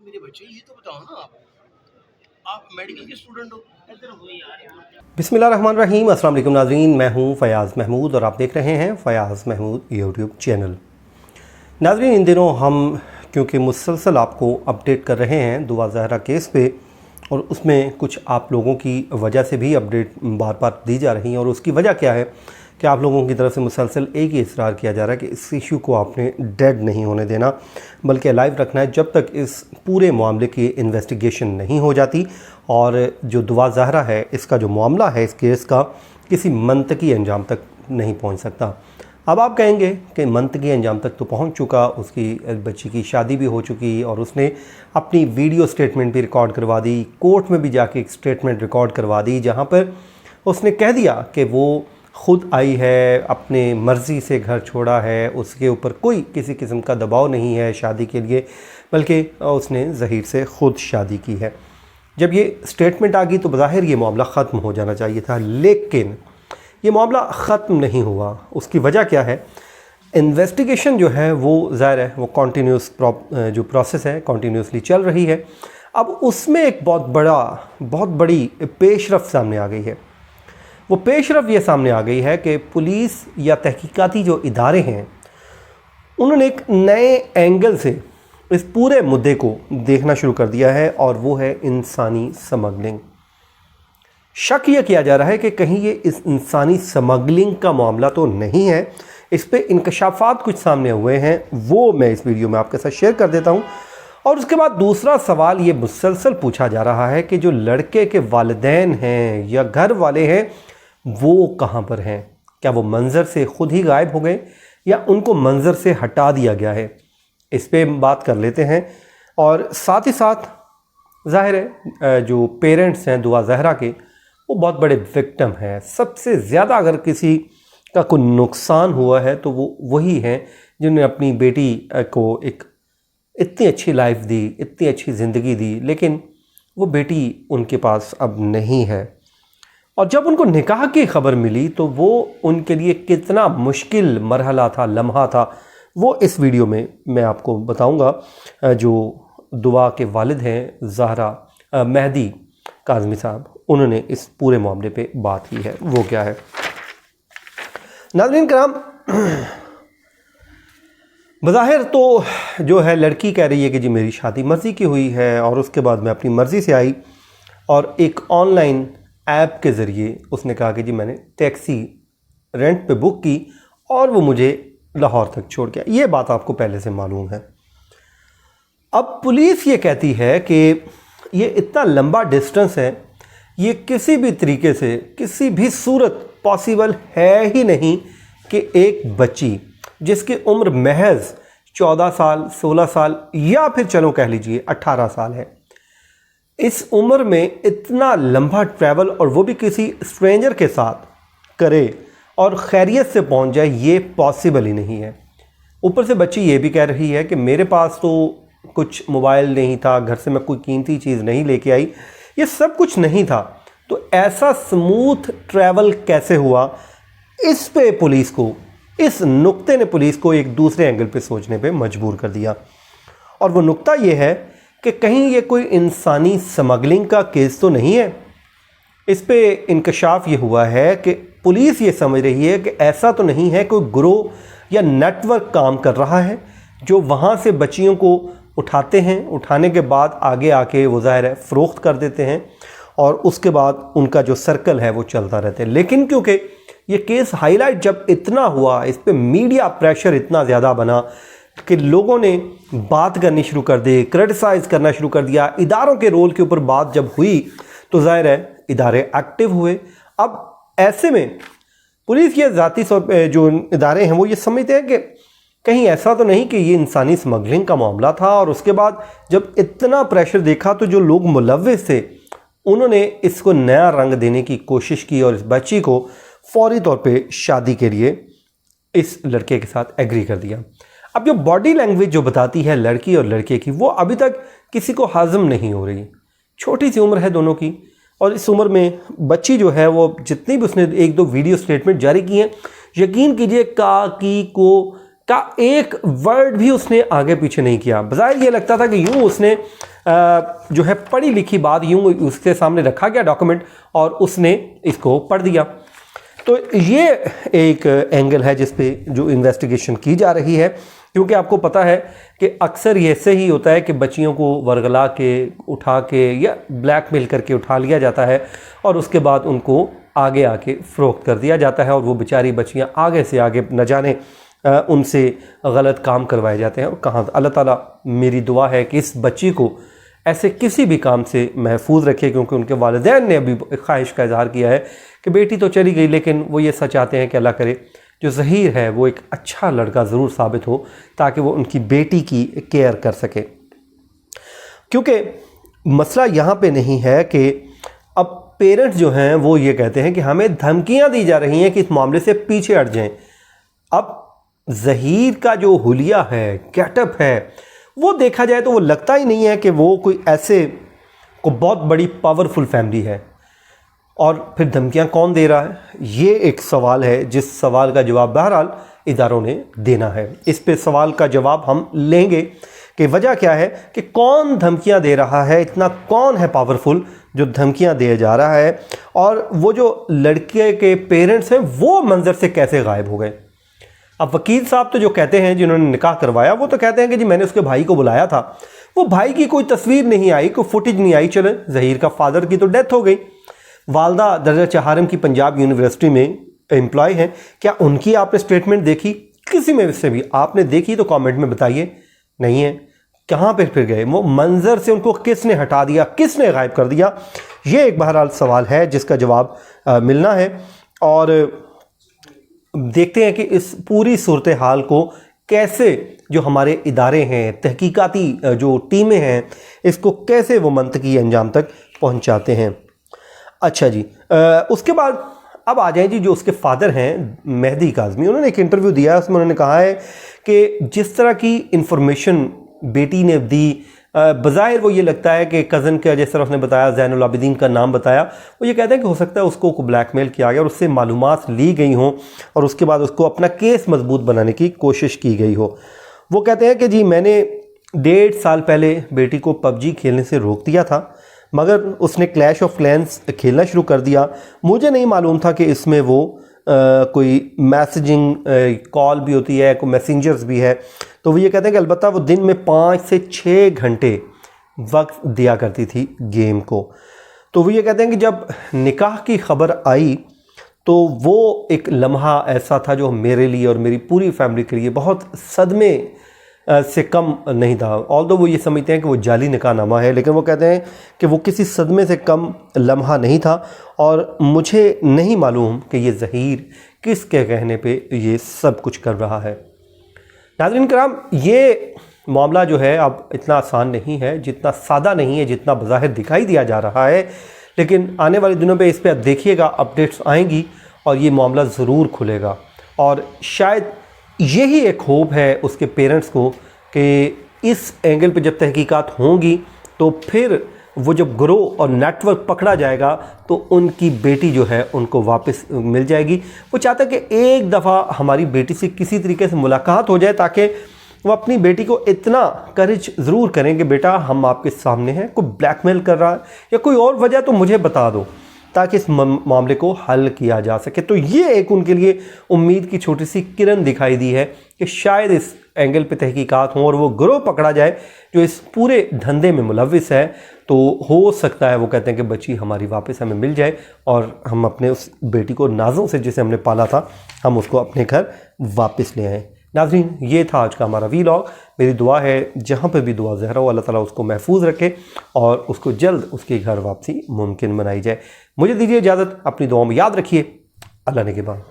मेरे बच्चे, ये तो बताओ ना आप मेडिकल के स्टूडेंट हो। इधर हो यार। बिस्मिल्लाहिर्रहमानिर्रहीम। अस्सलाम वालेकुम नाज़रीन, मैं हूं फ़याज़ महमूद और आप देख रहे हैं फ़याज़ महमूद यूट्यूब चैनल। नाज़रीन, इन दिनों हम क्योंकि मुसलसल आपको अपडेट कर रहे हैं दुआ ज़हरा केस पे, और उसमें कुछ आप लोगों की वजह से भी अपडेट बार बार दी जा रही हैं। और उसकी वजह क्या है कि आप लोगों की तरफ से मुसलसल एक ही इसरार किया जा रहा है कि इस इशू को आपने डेड नहीं होने देना, बल्कि लाइव रखना है जब तक इस पूरे मामले की इन्वेस्टिगेशन नहीं हो जाती और जो दुआ ज़हरा है, इसका जो मामला है इस केस का, किसी मंतकी अंजाम तक नहीं पहुंच सकता। अब आप कहेंगे कि मंतकी अंजाम तक तो पहुंच चुका, उसकी बच्ची की शादी भी हो चुकी और उसने अपनी वीडियो स्टेटमेंट भी रिकॉर्ड करवा दी, कोर्ट में भी जाके एक स्टेटमेंट रिकॉर्ड करवा दी जहां पर उसने कह दिया कि वो ख़ुद आई है, अपने मर्ज़ी से घर छोड़ा है, उसके ऊपर कोई किसी किस्म का दबाव नहीं है शादी के लिए, बल्कि उसने ज़हीर से ख़ुद शादी की है। जब ये स्टेटमेंट आ गई तो बज़ाहिर ये मामला ख़त्म हो जाना चाहिए था, लेकिन ये मामला ख़त्म नहीं हुआ। उसकी वजह क्या है? इन्वेस्टिगेशन जो है वो ज़ाहिर है वो कॉन्टीन्यूस जो प्रोसेस है कॉन्टीन्यूसली चल रही है। अब उसमें एक बहुत बड़ी पेशरफ सामने आ गई है। वो पेशरफ ये सामने आ गई है कि पुलिस या तहकीकाती जो इदारे हैं उन्होंने एक नए एंगल से इस पूरे मुद्दे को देखना शुरू कर दिया है, और वो है इंसानी स्मगलिंग। शक यह किया जा रहा है कि कहीं ये इस इंसानी स्मगलिंग का मामला तो नहीं है। इस पे इंकशाफात कुछ सामने हुए हैं, वो मैं इस वीडियो में आपके साथ शेयर कर देता हूँ। और उसके बाद दूसरा सवाल ये मुसलसल पूछा जा रहा है कि जो लड़के के वालिदैन हैं या घर वाले हैं वो कहाँ पर हैं? क्या वो मंज़र से ख़ुद ही गायब हो गए या उनको मंज़र से हटा दिया गया है? इस पे बात कर लेते हैं। और साथ ही साथ ज़ाहिर है जो पेरेंट्स हैं दुआ ज़हरा के, वो बहुत बड़े विक्टिम हैं। सबसे ज़्यादा अगर किसी का कोई नुकसान हुआ है तो वो वही हैं जिन्होंने अपनी बेटी को एक इतनी अच्छी लाइफ दी, इतनी अच्छी ज़िंदगी दी, लेकिन वो बेटी उनके पास अब नहीं है। और जब उनको निकाह की ख़बर मिली तो वो उनके लिए कितना मुश्किल मरहला था, लम्हा था, वो इस वीडियो में मैं आपको बताऊंगा। जो दुआ के वालिद हैं ज़हरा मेहदी काज़मी साहब, उन्होंने इस पूरे मामले पे बात की है, वो क्या है। नाज़रीन कराम, बज़ाहिर तो जो है लड़की कह रही है कि जी मेरी शादी मर्ज़ी की हुई है और उसके बाद मैं अपनी मर्ज़ी से आई, और एक ऑनलाइन ऐप के ज़रिए उसने कहा कि जी मैंने टैक्सी रेंट पे बुक की और वो मुझे लाहौर तक छोड़ गया। ये बात आपको पहले से मालूम है। अब पुलिस ये कहती है कि ये इतना लंबा डिस्टेंस है, ये किसी भी तरीके से किसी भी सूरत पॉसिबल है ही नहीं कि एक बच्ची जिसकी उम्र महज 14 साल, 16 साल या फिर चलो कह लीजिए 18 साल है, इस उम्र में इतना लंबा ट्रैवल और वो भी किसी स्ट्रेंजर के साथ करे और खैरियत से पहुंच जाए, ये पॉसिबल ही नहीं है। ऊपर से बच्ची ये भी कह रही है कि मेरे पास तो कुछ मोबाइल नहीं था, घर से मैं कोई कीमती चीज़ नहीं लेके आई, ये सब कुछ नहीं था। तो ऐसा स्मूथ ट्रैवल कैसे हुआ? इस पे पुलिस को, इस नुक्ते ने पुलिस को एक दूसरे एंगल पे सोचने पे मजबूर कर दिया। और वो नुक्ता ये है कि कहीं ये कोई इंसानी स्मगलिंग का केस तो नहीं है। इस पे इंकशाफ ये हुआ है कि पुलिस ये समझ रही है कि ऐसा तो नहीं है कोई ग्रोह या नेटवर्क काम कर रहा है जो वहाँ से बच्चियों को उठाते हैं, उठाने के बाद आगे आके वो ज़ाहिर है फ़रोख्त कर देते हैं और उसके बाद उनका जो सर्कल है वो चलता रहता है। लेकिन क्योंकि ये केस हाईलाइट जब इतना हुआ, इस पे मीडिया प्रेशर इतना ज़्यादा बना कि लोगों ने बात करनी शुरू कर दी, क्रिटिसाइज़ करना शुरू कर दिया। इदारों के रोल के ऊपर बात जब हुई तो ज़ाहिर है इदारे एक्टिव हुए। अब ऐसे में पुलिस के ज़ाती जो इदारे हैं वो ये समझते हैं कि कहीं ऐसा तो नहीं कि ये इंसानी स्मगलिंग का मामला था। और उसके बाद जब इतना प्रेशर देखा तो जो लोग मुलव्विस थे उन्होंने इसको नया रंग देने की कोशिश की और इस बच्ची को फौरी तौर पे शादी के लिए इस लड़के के साथ एग्री कर दिया। अब जो बॉडी लैंग्वेज जो बताती है लड़की और लड़के की, वो अभी तक किसी को हाज़म नहीं हो रही। छोटी सी उम्र है दोनों की, और इस उम्र में बच्ची जो है वो जितनी भी उसने एक दो वीडियो स्टेटमेंट जारी की हैं, यकीन कीजिए का, की, को का एक वर्ड भी उसने आगे पीछे नहीं किया। बजाय ये लगता था कि यूँ उसने जो है पढ़ी लिखी बात यूं उसके सामने रखा गया डॉक्यूमेंट और उसने इसको पढ़ दिया। तो ये एक एंगल है जिस पे जो इन्वेस्टिगेशन की जा रही है, क्योंकि आपको पता है कि अक्सर ये ऐसे ही होता है कि बच्चियों को वर्गला के उठा के या ब्लैकमेल करके उठा लिया जाता है और उसके बाद उनको आगे आके फ़रोख्त कर दिया जाता है और वो बेचारी बच्चियां आगे से आगे न जाने उनसे गलत काम करवाए जाते हैं। और कहाँ अल्लाह ताला मेरी दुआ है कि इस बच्ची को ऐसे किसी भी काम से महफूज रखे, क्योंकि उनके वालिदैन ने अभी ख्वाहिश का इजहार किया है कि बेटी तो चली गई लेकिन वो ये सच चाहते हैं कि अल्लाह करे जो ज़हीर है वो एक अच्छा लड़का ज़रूर साबित हो ताकि वो उनकी बेटी की केयर कर सके। क्योंकि मसला यहाँ पे नहीं है कि अब पेरेंट्स जो हैं वो ये कहते हैं कि हमें धमकियाँ दी जा रही हैं कि इस मामले से पीछे हट जाएं। अब ज़हीर का जो हुलिया है, गेटअप है, वो देखा जाए तो वो लगता ही नहीं है कि वो कोई ऐसे को बहुत बड़ी पावरफुल फैमिली है। और फिर धमकियां कौन दे रहा है, ये एक सवाल है जिस सवाल का जवाब बहरहाल इदारों ने देना है। इस पे सवाल का जवाब हम लेंगे कि वजह क्या है कि कौन धमकियां दे रहा है, इतना कौन है पावरफुल जो धमकियां दे जा रहा है, और वो जो लड़के के पेरेंट्स हैं वो मंजर से कैसे गायब हो गए। अब वकील साहब तो जो कहते हैं जिन्होंने निकाह करवाया वो तो कहते हैं कि जी मैंने उसके भाई को बुलाया था, वो भाई की कोई तस्वीर नहीं आई, कोई फुटेज नहीं आई। चले ज़हीर का फादर की तो डेथ हो गई, वालदा दर्जा चहारम की पंजाब यूनिवर्सिटी में एम्प्लॉय हैं, क्या उनकी आपने स्टेटमेंट देखी? किसी में से भी आपने देखी तो कमेंट में बताइए। नहीं है, कहाँ पे फिर गए वो मंजर से, उनको किसने हटा दिया, किसने गायब कर दिया? ये एक बहरहाल सवाल है जिसका जवाब मिलना है। और देखते हैं कि इस पूरी सूरत हाल को कैसे जो हमारे इदारे हैं, तहकीकाती जो टीमें हैं, इसको कैसे वो मंतकी अंजाम तक पहुँचाते हैं। अच्छा जी, उसके बाद अब आ जाए जी जो उसके फादर हैं मेहदी काज़मी, उन्होंने एक इंटरव्यू दिया है, उसमें उन्होंने कहा है कि जिस तरह की इंफॉर्मेशन बेटी ने दी, बज़ाहिर वो ये लगता है कि कज़न का जिस तरह उसने बताया, ज़ैनुल आबिदीन का नाम बताया, वो ये कहते हैं कि हो सकता है उसको ब्लैकमेल किया गया और उससे मालूमात ली गई हों और उसके बाद उसको अपना केस मजबूत बनाने की कोशिश की गई हो। वो कहते हैं कि जी मैंने 1.5 साल पहले बेटी को पबजी खेलने से रोक दिया था, मगर उसने क्लैश ऑफ क्लैंस खेलना शुरू कर दिया। मुझे नहीं मालूम था कि इसमें वो कोई मैसेजिंग कॉल भी होती है, कोई मैसेंजर्स भी है। तो वो ये कहते हैं कि अलबत्ता वो दिन में 5 से 6 घंटे वक्त दिया करती थी गेम को। तो वो ये कहते हैं कि जब निकाह की ख़बर आई तो वो एक लम्हा ऐसा था जो मेरे लिए और मेरी पूरी फैमिली के लिए बहुत सदमे से कम नहीं था। ऑल्दो वो ये समझते हैं कि वो जाली निकाहनामा है, लेकिन वो कहते हैं कि वो किसी सदमे से कम लम्हा नहीं था और मुझे नहीं मालूम कि ये ज़हीर किसके कहने पे ये सब कुछ कर रहा है। नाज़रीन कराम, ये मामला जो है अब इतना आसान नहीं है, जितना सादा नहीं है जितना बज़ाहिर दिखाई दिया जा रहा है, लेकिन आने वाले दिनों पे इस पर देखिएगा अपडेट्स आएंगी और ये मामला ज़रूर खुलेगा। और शायद यही एक होप है उसके पेरेंट्स को कि इस एंगल पे जब तहकीकात होंगी तो फिर वो जब ग्रोह और नेटवर्क पकड़ा जाएगा तो उनकी बेटी जो है उनको वापस मिल जाएगी। वो चाहता है कि एक दफ़ा हमारी बेटी से किसी तरीके से मुलाकात हो जाए ताकि वो अपनी बेटी को इतना करेज ज़रूर करें कि बेटा हम आपके सामने हैं, कोई ब्लैकमेल कर रहा है या कोई और वजह तो मुझे बता दो, ताकि इस मामले को हल किया जा सके। तो ये एक उनके लिए उम्मीद की छोटी सी किरण दिखाई दी है कि शायद इस एंगल पे तहकीकात हों और वो गिरोह पकड़ा जाए जो इस पूरे धंधे में मुलविस है। तो हो सकता है वो कहते हैं कि बच्ची हमारी वापस हमें मिल जाए और हम अपने उस बेटी को नाज़ों से जिसे हमने पाला था हम उसको अपने घर वापस ले आएँ। नाज़रीन, ये था आज का हमारा वीलॉग। मेरी दुआ है जहाँ पर भी दुआ ज़हरा हो अल्लाह ताला उसको महफूज रखे और उसको जल्द उसके घर वापसी मुमकिन बनाई जाए। मुझे दीजिए इजाज़त, अपनी दुआओं में याद रखिए। अल्लाह ने के बाद।